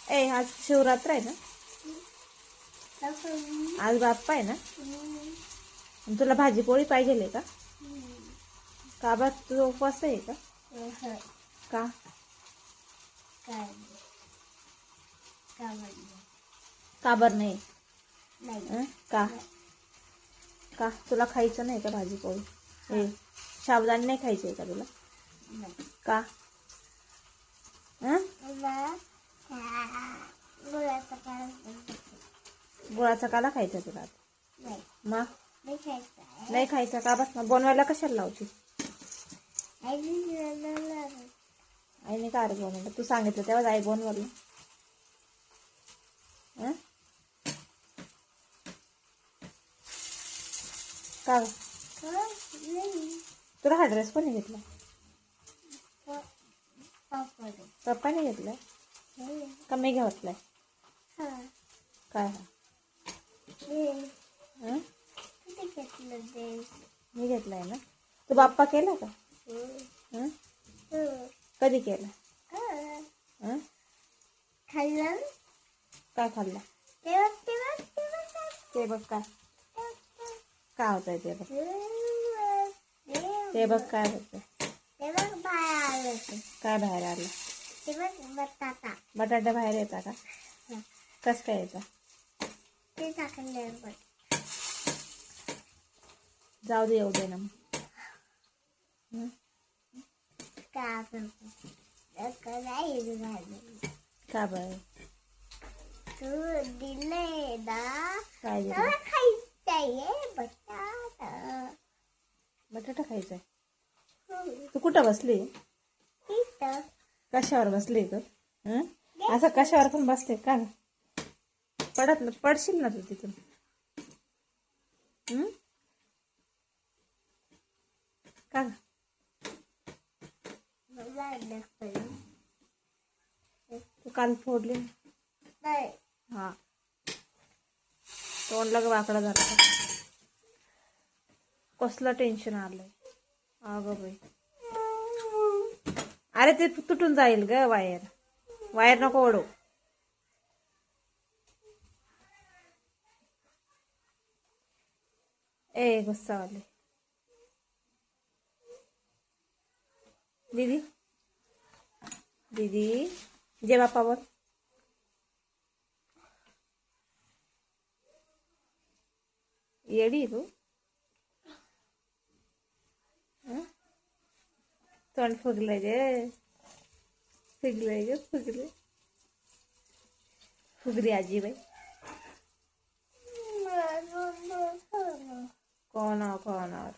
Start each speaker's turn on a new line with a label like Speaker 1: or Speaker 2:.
Speaker 1: आज शिवरात्र आहे ना? आज बाप्पा आहे ना? तुला भाजी पोळी पाहिजे का? का बा तुझा उपवास आहे का? का? का बर नाही? का? का तुला खायचं नाही का भाजी पोळी? साबुदाणे नाही खायचे का तुला? का? गुळाचा काला खायचा तुला? मग नाही खायचा का? बस मग बनवायला कशाला लावते? आईने का रे बनवलं? तू सांगितलं तेव्हाच आई बनवलं. का तुला हा ड्रेस कोणी घेतला? पप्पाने घेतलाय का मी घेतलाय? काय मी घेतलाय ना. तू बाप्पा केला का? कधी केला?
Speaker 2: खाल्लं.
Speaker 1: काय खाल्ला? ते बघ काय होत आहे ते बघ. ते बघ काय होत काय बाहेर आलं? बटाटा बाहेर येता का? कस काय येता? जाऊ दे येऊ दे ना मग. का बर
Speaker 2: तू दिले ना
Speaker 1: काय दिलं? बटाटा खायचाय. तू कुठं बसली? कशावर बसली तू? असं कशावर पण बसते का? पडशील ना तू तिथून. का तू काल फोडली? हा तोंड लग वाकडा झाला. कसलं टेन्शन आलंय अगं बाई. अरे ते तुटून जाईल ग वायर नको ओढू. गुस्सावाले दीदी जय बाप्पा बोल. येडी तू. तोंड फुगलंय ग फुगली आजी बाई. कोणावर